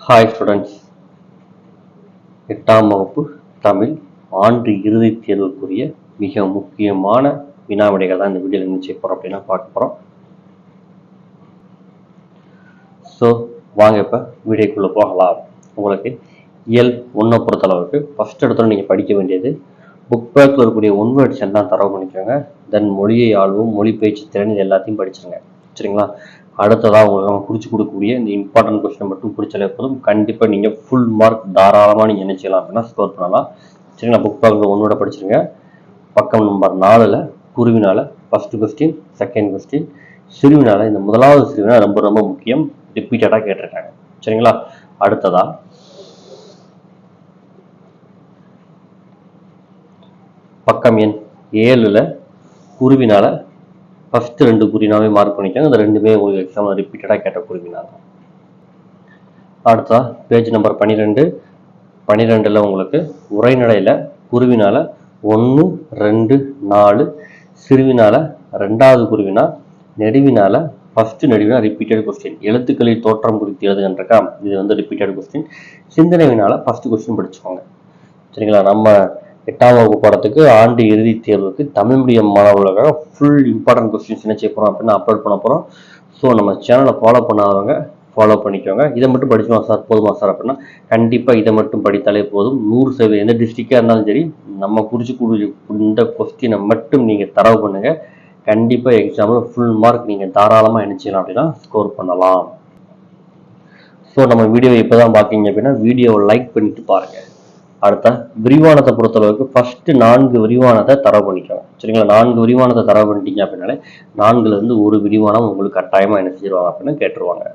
Hi students, 8ஆம் வகுப்பு தமிழ் ஆண்டு இறுதித் தேர்வுக்குரிய மிக முக்கியமான வினாவிடைகள் தான் இந்த வீடியோவில் என்ன செய்ய போகிறோம் அப்படின்னா பார்க்க போகிறோம். ஸோ வாங்க இப்போ வீடியோக்குள்ளே போகலாம். உங்களுக்கு இயல் 1 பொறுத்தளவுக்கு ஃபஸ்ட் இடத்துல நீங்கள் படிக்க வேண்டியது புக் பேக்கில் இருக்கக்கூடிய ஒன்வேர்ட்ஸ் எல்லாம் தரவு பண்ணிக்கோங்க. தென் மொழியை ஆழ்வும் மொழி பயிற்சி திறன் இது எல்லாத்தையும் படிச்சுருங்க. சரிங்களா? அடுத்ததாக உங்களுக்கு நம்ம குறிச்சு கொடுக்கக்கூடிய இந்த இம்பார்ட்டன்ட் கொஸ்டின் மட்டும் பிடிச்சாலே போதும். கண்டிப்பாக நீங்கள் ஃபுல் மார்க் தாராளமாக நீங்கள் என்ன செய்யலாம் அப்படின்னா ஸ்கோர் பண்ணலாம். சரிங்களா? புக் பேக்கில் ஒன்னோட படிச்சிருங்க. பக்கம் நம்பர் 4ல் குருவினால ஃபஸ்ட்டு கொஸ்டின், செகண்ட் கொஸ்டின், சிறுவினால இந்த முதலாவது சிறுவினா ரொம்ப ரொம்ப முக்கியம், ரிப்பீட்டடாக கேட்டிருக்காங்க. சரிங்களா? அடுத்ததா பக்கம் எண் 7ல் குருவினால ஃபஸ்ட்டு 2 குறினாவே மார்க் பண்ணிக்காங்க. அந்த ரெண்டுமே உங்களுக்கு எக்ஸாமில் ரிப்பீட்டடாக கேட்ட குறிவினால. அடுத்தா பேஜ் நம்பர் 12ல் உங்களுக்கு உரைநடையில் குருவினால 1, 2, 4, சிறுவினால 2வது குருவினா, நெடுவினால ஃபஸ்ட்டு நெடுவினா ரிப்பீட்டட் கொஸ்டின், எழுத்துக்களில் தோற்றம் குறித்து எழுதுகின்றக்கா இது வந்து ரிப்பீட்டட் கொஸ்டின். சிந்தனைவினால ஃபஸ்ட்டு கொஸ்டின் படிச்சுக்கோங்க. சரிங்களா? நம்ம 8ஆம் வகுப்பு பாடத்துக்கு ஆண்டு இறுதி தேர்வுக்கு தமிழ் மீடியம் மாணவர்களுக்காக ஃபுல் இம்பார்ட்டன்ட் கொஸ்டின்ஸ் என்ன செய்ய போகிறோம் அப்படின்னா அப்லோட் பண்ண போகிறோம். ஸோ நம்ம சேனலை ஃபாலோ பண்ணாதவங்க ஃபாலோ பண்ணிக்கோங்க. இதை மட்டும் படிச்சுமா சார் போதுமா சார் அப்படின்னா கண்டிப்பாக இதை மட்டும் படித்தாலே போதும். 100% எந்த டிஸ்ட்ரிக்டாக இருந்தாலும் சரி நம்ம குறிச்சு இந்த கொஸ்டினை மட்டும் நீங்கள் தரவு பண்ணுங்கள். கண்டிப்பாக எக்ஸாமில் ஃபுல் மார்க் நீங்கள் தாராளமாக என்ன செய்யலாம் அப்படின்னா ஸ்கோர் பண்ணலாம். ஸோ நம்ம வீடியோவை இப்போ தான் பார்க்கிங்க அப்படின்னா வீடியோவை லைக் பண்ணிட்டு பாருங்கள். அடுத்த விரிவானத்தை பொறுத்தளவுக்கு ஃபர்ஸ்ட் 4 விரிவானத்தை தரவு பண்ணிக்கோங்க. சரிங்களா? 4 விரிவானத்தை தரவு பண்ணிட்டீங்க அப்படின்னாலே 4லேருந்து ஒரு விரிவானம் உங்களுக்கு கட்டாயமாக என்ன செஞ்சிருவாங்க அப்படின்னா கேட்டுருவாங்க.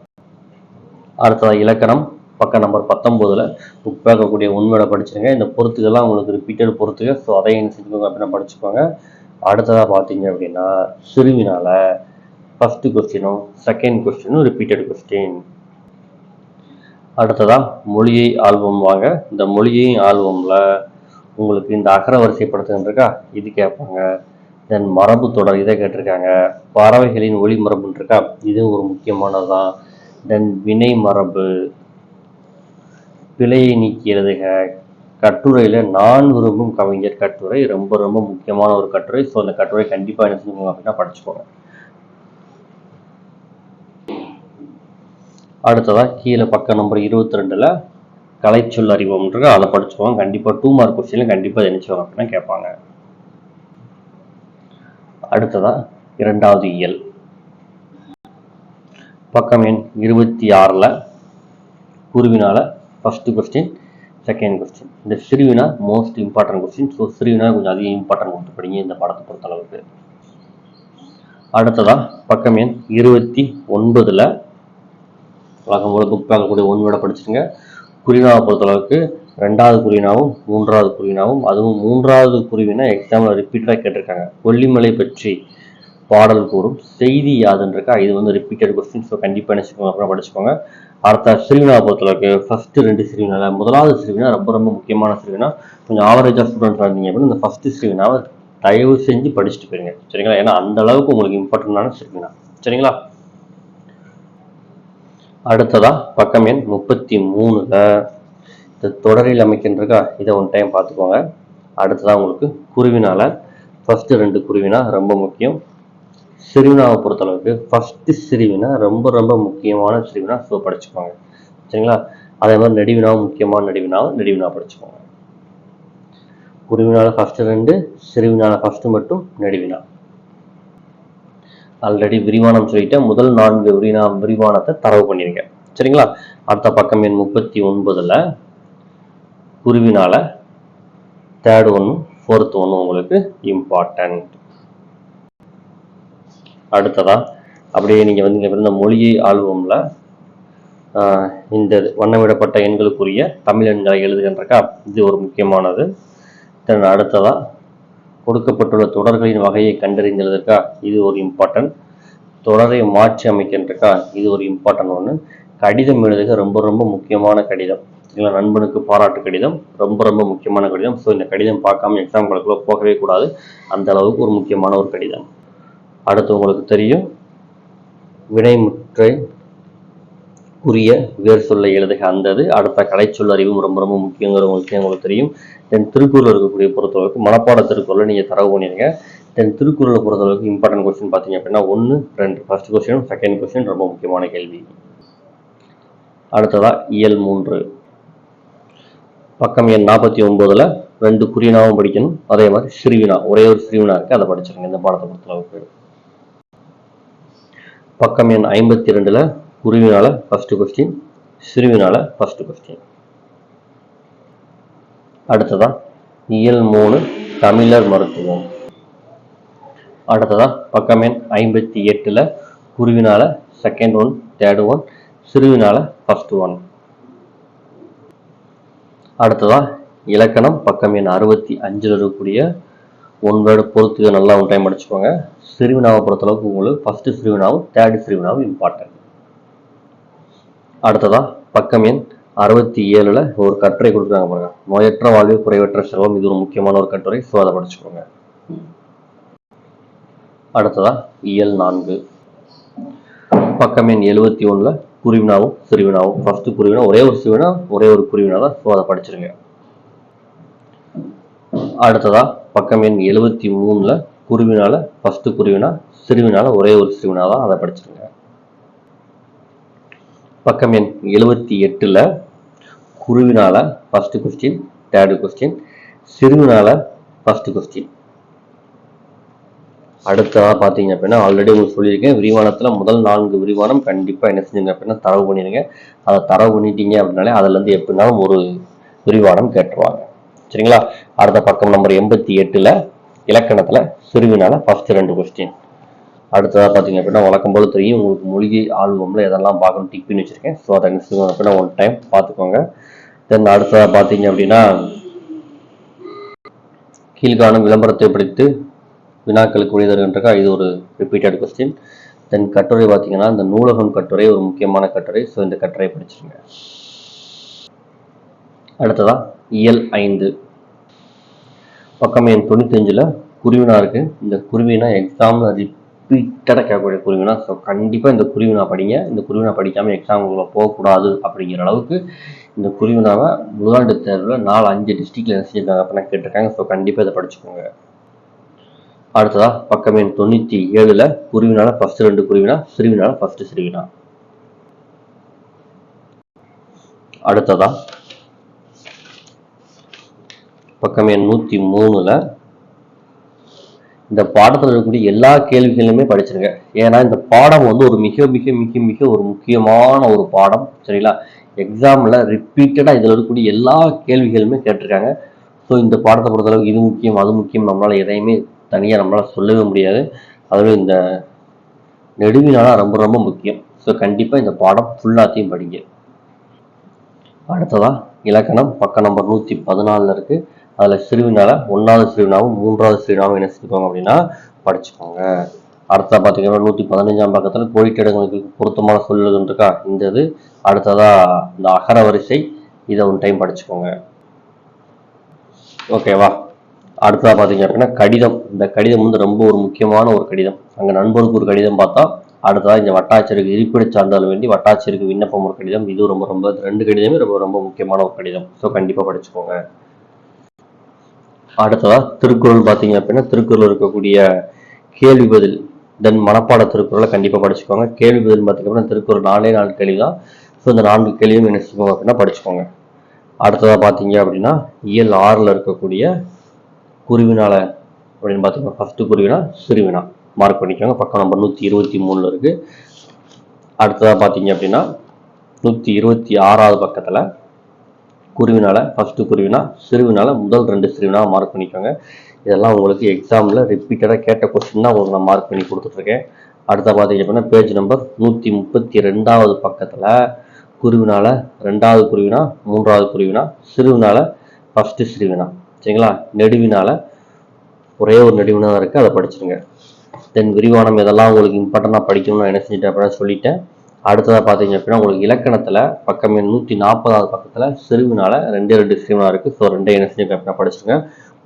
அடுத்தது இலக்கணம் பக்கம் நம்பர் 19ல் புக் பேக்கக்கூடிய உண்மையோட படிச்சுருங்க. இந்த பொறுத்துக்கெல்லாம் உங்களுக்கு ரிப்பீட்டட் பொறுத்துக்க, ஸோ அதை என்ன செஞ்சுக்கோங்க அப்படின்னா படிச்சுக்கோங்க. அடுத்ததாக பார்த்தீங்க அப்படின்னா சிறுவினால ஃபஸ்ட்டு கொஸ்டினும் செகண்ட் கொஸ்டினும் ரிப்பீட்டட் கொஸ்டின். அடுத்ததா மொழியை ஆல்பம் வாங்க. இந்த மொழியை ஆல்பம்ல உங்களுக்கு இந்த அகர வரிசைப்படுத்துன்னு இருக்கா இது கேட்பாங்க. தென் மரபு தொடர் இதை கேட்டிருக்காங்க. பறவைகளின் ஒளி மரபுன்னு இருக்கா இது ஒரு முக்கியமானதுதான். தென் வினை மரபு, பிழையை நீக்கி எழுதுக, கட்டுரையில் நான் விரும்பும் கவிஞர் கட்டுரை ரொம்ப ரொம்ப முக்கியமான ஒரு கட்டுரை. ஸோ அந்த கட்டுரை கண்டிப்பாக என்ன செஞ்சுக்கோங்க அப்படின்னா படிச்சுக்கோங்க. அடுத்ததாக கீழே பக்கம் நம்பர் 22ல் கலைச்சொல் அறிவோம்ன்றது அதை படிச்சுக்கோங்க. கண்டிப்பாக 2 மார்க் கொஸ்டின்ல கண்டிப்பாக நினைச்சுவாங்க அப்படின்னா கேட்பாங்க. அடுத்ததாக 2வது இயல் பக்கம் எண் 26ல் குருவினால ஃபஸ்ட்டு கொஸ்டின், செகண்ட் கொஸ்டின். இந்த சிறுவினா மோஸ்ட் இம்பார்ட்டன்ட் கொஸ்டின். ஸோ சிறுவினா கொஞ்சம் அதிக இம்பார்ட்டன்ட் கொடுத்து படிங்க இந்த பாடத்தை பொறுத்தளவுக்கு. அடுத்ததாக பக்கம் எண் 29ல் வழக்கம் போல புக் பார்க்கக்கூடிய ஒன்வேர்டை படிச்சுருங்க. குறிவினாவை பொறுத்தளவுக்கு 2வது குறிவினாவும் 3வது குறிவினாவும், அதுவும் 3வது குறிவினா எக்ஸாமில் ரிப்பீட்டடாக கேட்டிருக்காங்க. கொல்லிமலை பற்றி பாடல் கூறும் செய்தி யாதுன்றக்கா இது வந்து ரிப்பீட்டட் கொஸ்டின். ஸோ கண்டிப்பாக நினச்சிக்கோங்க அப்புறம் படிச்சுக்கோங்க. அடுத்த சிறுவினாவை பொறுத்தளவுக்கு ஃபஸ்ட்டு 2 சிறுவினால முதலாவது சிறுவினா ரொம்ப ரொம்ப முக்கியமான சிறுவினா. கொஞ்சம் ஆவரேஜாக ஸ்டூடெண்ட்ஸ் இருந்தீங்க அப்படின்னு இந்த ஃபஸ்ட்டு சிறுவினாவை தயவு செஞ்சு படிச்சுட்டு போயிருங்க. சரிங்களா? ஏன்னா அந்த அளவுக்கு உங்களுக்கு இம்பார்ட்டண்டான சிறுவினா. சரிங்களா? அடுத்ததா பக்கம் எண் 33ல் இந்த தொடரில் அமைக்கின்றக்கா இதை ஒன் டைம் பார்த்துக்கோங்க. அடுத்ததாக உங்களுக்கு குருவினால ஃபஸ்ட்டு 2 குருவினா ரொம்ப முக்கியம். சிறுவினாவை பொறுத்தளவுக்கு ஃபஸ்ட்டு சிறுவினா ரொம்ப ரொம்ப முக்கியமான சிறுவினா. ஸோ படிச்சுக்கோங்க. சரிங்களா? அதே மாதிரி நெடுவினாவும் முக்கியமான நெடுவினா படிச்சுக்கோங்க. குருவினால ஃபஸ்ட்டு 2, சிறுவினால ஃபஸ்ட்டு மட்டும், நெடுவினா ஆல்ரெடி விரிவானம் சொல்லிட்டேன். முதல் 4 விரிவானத்தை தரவு பண்ணிருங்க. சரிங்களா? அடுத்த பக்கம் எண் 39ல் குருவினால 3rd 1, 4th 1 உங்களுக்கு இம்பார்ட்டன்ட். அடுத்ததா அப்படியே நீங்கள் வந்து இந்த மொழியை ஆல்பம்ல இந்த வண்ணமிடப்பட்ட எண்களுக்குரிய தமிழ் எண்களை எழுதுகின்றக்கா இது ஒரு முக்கியமானது. தென் அடுத்ததா கொடுக்கப்பட்டுள்ள தொடர்களின் வகையை கண்டறிந்ததற்கா இது ஒரு இம்பார்ட்டன்ட். தொடரை மாற்றி அமைக்கின்றக்கா இது ஒரு இம்பார்ட்டன்ட் ஒன்று. கடிதம் எழுதுக ரொம்ப ரொம்ப முக்கியமான கடிதம். இல்லை நண்பனுக்கு பாராட்டு கடிதம் ரொம்ப ரொம்ப முக்கியமான கடிதம். ஸோ இந்த கடிதம் பார்க்காம எக்ஸாம் காலக்குள்ள போகவே கூடாது. அந்த அளவுக்கு ஒரு முக்கியமான ஒரு கடிதம். அடுத்து உங்களுக்கு தெரியும் வினைமுற்றை உரிய வேர் சொல்லை எழுதுக அந்தது. அடுத்த கலைச்சொல் அறிவும் ரொம்ப ரொம்ப முக்கியங்கிற விஷயம் உங்களுக்கு தெரியும். தென் திருக்குறள் இருக்கக்கூடிய பொறுத்தளவுக்கு மனப்பாட திருக்குறளை நீங்கள் தரவு பண்ணிடுங்க. தென் திருக்குறளை பொறுத்தளவுக்கு இம்பார்ட்டன்ட் கொஸ்டின் பார்த்தீங்க அப்படின்னா 1, 2 ஃபர்ஸ்ட் கொஸ்டின், செகண்ட் கொஸ்டின் ரொம்ப முக்கியமான கேள்வி. அடுத்ததா இயல் 3 பக்கம் எண் 49ல் 2 குறிவினாவும் படிக்கணும். அதே மாதிரி சிறுவினா, ஒரே ஒரு சிறுவினா இருக்கு, அதை படிச்சிருங்க இந்த பாடத்தை பொறுத்தளவுக்கு. பக்கம் எண் 52ல் குருவினால ஃபர்ஸ்ட் கொஸ்டின், சிறுவினால ஃபர்ஸ்ட் கொஸ்டின். அடுத்ததா இயல் 3 தமிழர் மருத்துவம். அடுத்ததா பக்கம் எண் 58ல் குருவினால செகண்ட் ஒன், தேர்ட் ஒன், சிறுவினால ஃபர்ஸ்ட் ஒன். அடுத்ததா இலக்கணம் பக்கம் எண் 65ல் இருக்கக்கூடிய ஒன் வேர்டு பொறுத்து நல்லா ஒன் டைம் படிச்சுக்கோங்க. சிறுவினாவை பொறுத்தளவுக்கு உங்களுக்கு ஃபர்ஸ்ட் சிறுவினாவும் தேர்ட் சிறுவினாவும் இம்பார்ட்டன்ட். அடுத்ததா பக்கம் எண் 67ல் ஒரு கட்டுரை கொடுக்குறாங்க பாருங்க, நோயற்ற வாழ்வு குறைவற்ற செல்வம். இது ஒரு முக்கியமான ஒரு கட்டுரை, ஸோ அதை படிச்சுக்கோங்க. அடுத்ததா இயல் 4 பக்கம் எண் 71ல் குருவினாவும் சிறுவினாவும். ஃபர்ஸ்ட் குருவினா ஒரே ஒரு சிறுவினா, ஒரே ஒரு குருவினா தான், ஸோ அதை படிச்சிருங்க. அடுத்ததா பக்கம் எண் 73ல் குருவினால ஃபர்ஸ்ட் குருவினா, சிறுவினால ஒரே ஒரு சிறுவினா தான், அதை படிச்சிருங்க. பக்கம் எண் 78ல் குருவினால ஃபர்ஸ்ட் கொஸ்டின், தேர்ட் கொஸ்டின், சிறுவினால ஃபர்ஸ்ட் கொஸ்டின். அடுத்ததாக பார்த்தீங்க அப்படின்னா ஆல்ரெடி உங்களுக்கு சொல்லியிருக்கேன், விரிவானத்தில் முதல் 4 விரிவானம் கண்டிப்பாக என்ன செஞ்சுங்க அப்படின்னா தரவு பண்ணிடுங்க. அதை தரவு பண்ணிட்டீங்க அப்படின்னாலே அதுலேருந்து எப்படினாலும் ஒரு விரிவானம் கேட்டுருவாங்க. சரிங்களா? அடுத்த பக்கம் நம்பர் 88ல் இலக்கணத்தில் சிறுவினால ஃபர்ஸ்ட் 2 கொஸ்டின். அடுத்ததாக பார்த்தீங்க அப்படின்னா வழக்கம் போல தெரியும் உங்களுக்கு மூலிகை ஆல்பமில் எதெல்லாம் பார்க்கணும் டிக் பண்ணி வச்சுருக்கேன். ஸோ அதை என்ன செய்வோம் அப்படின்னா ஒன் டைம் பார்த்துக்கோங்க. தென் அடுத்ததாக பார்த்தீங்க அப்படின்னா கீழ்காணும் விளம்பரத்தை படித்து வினாக்களுக்கு விடைதருகின்றக்கா, இது ஒரு ரிப்பீட்டட் கொஸ்டின். தென் கட்டுரை பார்த்தீங்கன்னா இந்த நூலகம் கட்டுரை ஒரு முக்கியமான கட்டுரை, ஸோ இந்த கட்டுரை படிச்சிருங்க. அடுத்ததா இயல் 5 பக்கம் எண் 95ல் குருவினா இருக்கு. இந்த குருவினா எக்ஸாம்ல ரிப்பீட்டடாக கேட்கக்கூடிய குருவினா, ஸோ கண்டிப்பாக இந்த குருவினா படிங்க. இந்த குருவினா படிக்காமல் எக்ஸாமுக்குள்ள போகக்கூடாது அப்படிங்கிற அளவுக்கு இந்த குருவினாவை முதலாண்டு தேர்வில் 4-5 டிஸ்ட்ரிக்ட்ல என்ன செஞ்சிருக்காங்க அப்படின்னா கேட்டிருக்காங்க. ஸோ கண்டிப்பாக இதை படிச்சுக்கோங்க. அடுத்ததா பக்கம் எண் 97ல் குருவினால ஃபர்ஸ்ட் 2 குருவினா, சிறுவினால ஃபர்ஸ்ட் சிறுவினா. அடுத்ததா பக்கம் எண் 103ல் இந்த பாடத்தில் இருக்கக்கூடிய எல்லா கேள்விகளுமே படிச்சிருங்க. ஏன்னா இந்த பாடம் வந்து ஒரு மிக மிக மிக மிக ஒரு முக்கியமான ஒரு பாடம். சரிங்களா? எக்ஸாமில் ரிப்பீட்டடாக இதில் இருக்கக்கூடிய எல்லா கேள்விகளுமே கேட்டிருக்காங்க. ஸோ இந்த பாடத்தை பொறுத்தளவுக்கு இது முக்கியம் அது முக்கியம் நம்மளால் எதையுமே தனியாக நம்மளால் சொல்லவே முடியாது. அதுவும் இந்த நெடுவினால ரொம்ப ரொம்ப முக்கியம். ஸோ கண்டிப்பாக இந்த பாடம் ஃபுல்லாத்தையும் படிங்க. அடுத்ததா இலக்கணம் பக்கம் நம்பர் 114 இருக்கு. அதில் சிறுவினால 1வது சிறுவினாவும் 3வது சிறுவினாவும் என்ன செஞ்சுக்கோங்க அப்படின்னா படிச்சுக்கோங்க. அடுத்ததா பார்த்தீங்கன்னா 115ஆம் பக்கத்தில் கோடிட்டடங்களுக்கு பொருத்தமான சொல்லுகள் இருக்கா, இந்த இது. அடுத்ததா இந்த அகர வரிசை, இதை ஒன் டைம் படிச்சுக்கோங்க. ஓகேவா? அடுத்ததாக பார்த்தீங்க அப்படின்னா கடிதம். இந்த கடிதம் வந்து ரொம்ப ஒரு முக்கியமான ஒரு கடிதம். அங்கே நண்பருக்கு ஒரு கடிதம் பார்த்தா, அடுத்ததாக இந்த வட்டாட்சியருக்கு இருப்பிட சான்றிதழ் வேண்டி வட்டாட்சியருக்கு விண்ணப்பம் ஒரு கடிதம். இது ரொம்ப ரொம்ப 2 கடிதமே ரொம்ப ரொம்ப முக்கியமான ஒரு கடிதம். ஸோ கண்டிப்பாக படிச்சுக்கோங்க. அடுத்ததாக திருக்குறள் பார்த்தீங்க அப்படின்னா திருக்குறள் இருக்கக்கூடிய கேள்வி பதில், தென் மனப்பாட திருக்குறளை கண்டிப்பாக படிச்சுக்கோங்க. கேள்வி பதில் பார்த்தீங்க அப்படின்னா திருக்குறள் 4 கேள்வி தான். ஸோ இந்த 4 கேள்வியும் என்ன செஞ்சுக்கோங்க அப்படின்னா படிச்சுக்கோங்க. அடுத்ததாக பார்த்தீங்க அப்படின்னா இயல் 6ல் இருக்கக்கூடிய குருவினால அப்படின்னு பார்த்தீங்கன்னா ஃபர்ஸ்ட் குருவினா சிறுவினா மார்க் பண்ணிக்கோங்க. பக்கம் நம்பர் 123ல் இருக்கு. அடுத்ததாக பார்த்தீங்க அப்படின்னா 126வது பக்கத்தில் குருவினால ஃபர்ஸ்ட் குருவினா, சிறுவினால முதல் 2 சிறுவினா மார்க் பண்ணிக்கோங்க. இதெல்லாம் உங்களுக்கு எக்ஸாமில் ரிப்பீட்டடாக கேட்ட கொஸ்டின் தான் உங்களுக்கு நான் மார்க் பண்ணி கொடுத்துட்ருக்கேன். அடுத்த பார்த்தீங்க அப்படின்னா பேஜ் நம்பர் 132வது பக்கத்தில் குருவினால 2வது குருவினா, 3வது குருவினா, சிறுவினால ஃபர்ஸ்ட் சிறுவினா. சரிங்களா? நெடுவினால ஒரே ஒரு நெடுவினா தான் இருக்குது, அதை படிச்சுருங்க. தென் விரிவானம் இதெல்லாம் உங்களுக்கு இம்பார்ட்டண்டாக படிக்கணும்னு என்ன செஞ்சுட்டேன் அப்படின்னா சொல்லிட்டேன். அடுத்ததாக பார்த்தீங்க அப்படின்னா உங்களுக்கு இலக்கணத்தில் பக்கம் 140வது பக்கத்தில் சிறுவினால 2 சிறுவினா இருக்குது. ஸோ 2 என்ன செஞ்சுருக்கேன் அப்படின்னா படிச்சுருங்க.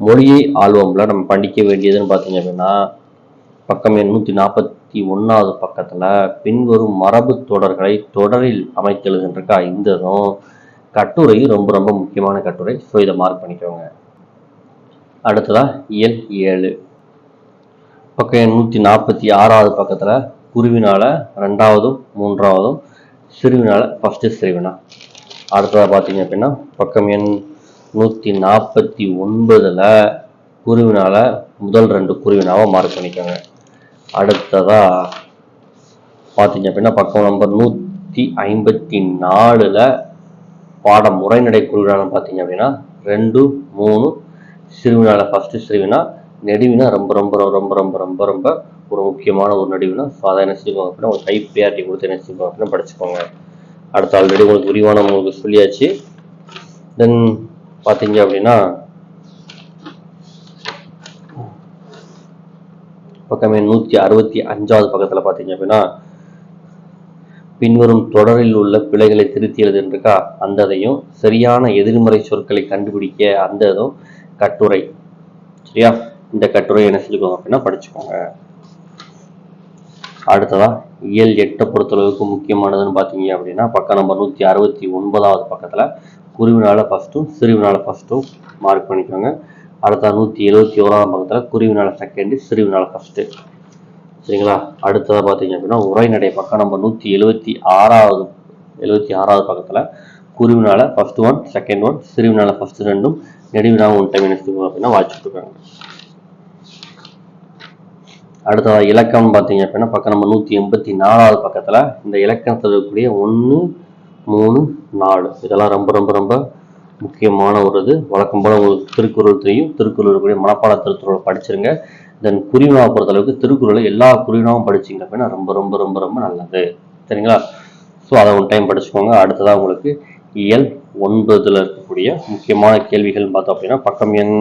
மொழியை ஆல்பமில் நம்ம படிக்க வேண்டியதுன்னு பார்த்தீங்க அப்படின்னா பக்கம் 140 101வது பக்கத்தில் பின்வரும் மரபு தொடர்களை தொடரில் அமைத்தெழுதுன்றக்கா இந்த இதுவும் கட்டுரை ரொம்ப ரொம்ப முக்கியமான கட்டுரை. ஸோ இதை மார்க் பண்ணிக்கோங்க. அடுத்ததா இயல் 7 பக்கம் 146வது பக்கத்தில் குருவினால 2வதும் 3வதும் சிறுவினால ஃபஸ்ட்டு சிறுவினா. அடுத்ததாக பார்த்தீங்க அப்படின்னா பக்கம் எண் 149ல் குருவினால முதல் 2 குருவினாவை மார்க் பண்ணிக்கோங்க. அடுத்ததா பார்த்தீங்க அப்படின்னா பக்கம் நம்பர் 154ல் பாடம் உரைநடை குருவினால பார்த்தீங்க அப்படின்னா 2, 3 சிறுவினால ஃபஸ்ட்டு சிறுவினா, நெடுவினா ரொம்ப ரொம்ப ரொம்ப ரொம்ப ரொம்ப ரொம்ப ஒரு முக்கியமான ஒரு நடுவினா. ஸோ அதை என்ன செஞ்சுக்கோங்க அப்படின்னா ஒரு ஹை ப்ரியாரிட்டி கொடுத்து என்ன செஞ்சுக்கோங்க அப்படின்னா படிச்சுக்கோங்க. அடுத்த ஆல்ரெடி உங்களுக்கு விரிவான உங்களுக்கு சொல்லியாச்சு. தென் பார்த்தீங்க அப்படின்னா பக்கமே 165வது பக்கத்தில் பார்த்தீங்க அப்படின்னா பின்வரும் தொடரில் உள்ள பிழைகளை திருத்தி எழுதுன்றக்கா அந்த இதையும் சரியான எதிர்மறை சொற்களை கண்டுபிடிக்க அந்த இதுவும் கட்டுரை. சரியா? இந்த கட்டுரை என்ன செஞ்சுக்கோங்க அப்படின்னா படிச்சுக்கோங்க. அடுத்ததா இயல் 8 பொறுத்தளவுக்கு முக்கியமானதுன்னு பார்த்தீங்க அப்படின்னா பக்கம் நம்பர் 169வது பக்கத்தில் குருவினால ஃபஸ்ட்டும் சிறுவினால ஃபஸ்ட்டும் மார்க் பண்ணிக்கோங்க. அடுத்த 171வது பக்கத்தில் குருவினால செகண்டு சிறுவினால ஃபஸ்ட்டு. சரிங்களா? அடுத்ததாக பார்த்தீங்க அப்படின்னா உரைநடை பக்கம் நம்பர் 176வது பக்கத்தில் குருவினால ஃபஸ்ட் 1 செகண்ட் 1 சிறுவினால ஃபஸ்ட்டு 2 நெடுவினால 1 டைம் எடுத்துக்கோங்க அப்படின்னா வாட்சிட்டுருக்காங்க. அடுத்ததாக இலக்கணம் பார்த்தீங்க அப்படின்னா பக்கம் நம்ம 184வது பக்கத்தில் இந்த இலக்கணத்தில் இருக்கக்கூடிய 1, 3, 4 இதெல்லாம் ரொம்ப ரொம்ப ரொம்ப முக்கியமான ஒரு இது. வழக்கம் போல் உங்களுக்கு திருக்குறள் தெரியும். திருக்குறள் இருக்கக்கூடிய மனப்பாட திருக்குறளை படிச்சிருங்க. தென் குருவினாவை பொறுத்தளவுக்கு திருக்குறளை எல்லா குருவினாவும் படிச்சிங்க அப்படின்னா ரொம்ப ரொம்ப ரொம்ப ரொம்ப நல்லது. சரிங்களா? ஸோ அதை ஒரு டைம் படிச்சுக்கோங்க. அடுத்ததாக உங்களுக்கு இயல் 9ல் இருக்கக்கூடிய முக்கியமான கேள்விகள்னு பார்த்தோம் அப்படின்னா பக்கம் எண்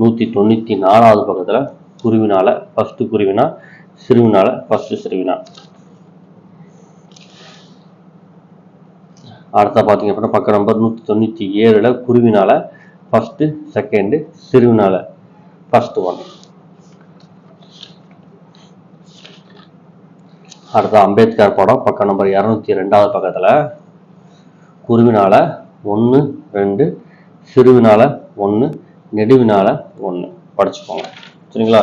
194வது பக்கத்தில் குருவினால ஃபஸ்ட்டு குருவினா, சிறுவினால ஃபஸ்ட்டு சிறுவினா. அடுத்த பார்த்தீங்க அப்படின்னா பக்கம் நம்பர் 197ல் குருவினால ஃபஸ்ட்டு செகண்டு சிறுவினால ஃபஸ்ட்டு 1. அடுத்த அம்பேத்கர் பாடம் பக்கம் நம்பர் 202வது பக்கத்தில் குருவினால 1, 2 சிறுவினால 1 நெடுவினால 1 படிச்சுக்கோங்க. சரிங்களா?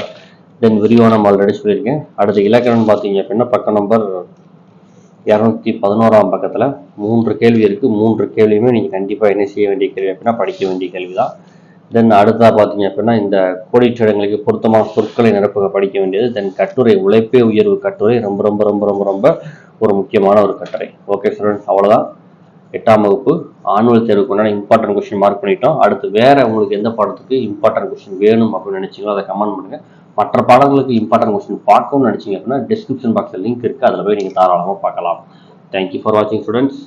தென் விரிவான ஆல்ரெடி சொல்லியிருக்கேன். அடுத்த இலக்கணம் பார்த்தீங்க அப்படின்னா பக்கம் நம்பர் 211ஆம் பக்கத்தில் 3 கேள்வி இருக்குது. 3 கேள்வியுமே நீங்கள் கண்டிப்பாக என்ன செய்ய வேண்டிய கேள்வி அப்படின்னா படிக்க வேண்டிய கேள்வி தான். தென் அடுத்ததாக பார்த்தீங்க அப்படின்னா இந்த கோடிச்சடங்களுக்கு பொருத்தமான சொற்களை நிரப்புக படிக்க வேண்டியது. தென் கட்டுரை உழைப்பே உயர்வு கட்டுரை ரொம்ப ரொம்ப ரொம்ப ரொம்ப ரொம்ப ஒரு முக்கியமான ஒரு கட்டுரை. ஓகே ஸ்டூடெண்ட்ஸ், அவ்வளோதான் 8ஆம் வகுப்பு ஆனுவல் தேர்வுக்கு உண்டான இம்பார்ட்டன்ட் கொஸ்டின் மார்க் பண்ணிட்டோம். அடுத்து வேற உங்களுக்கு எந்த பாடத்துக்கு இம்பார்ட்டன்ட் கொஸ்டின் வேணும் அப்படின்னு நினைச்சீங்களோ அதை கமெண்ட் பண்ணுங்க. மற்ற பாடங்களுக்கு இம்பார்ட்டன்ட் கொஸ்டின் பார்க்கணும்னு நினைச்சீங்க அப்படின்னா டிஸ்கிரிப்ஷன் பாக்ஸில் லிங்க் இருக்குது, அதில் போய் நீங்கள் தாராளமாக பார்க்கலாம். தேங்க்யூ ஃபார் வாட்சிங் ஸ்டூடெண்ட்ஸ்.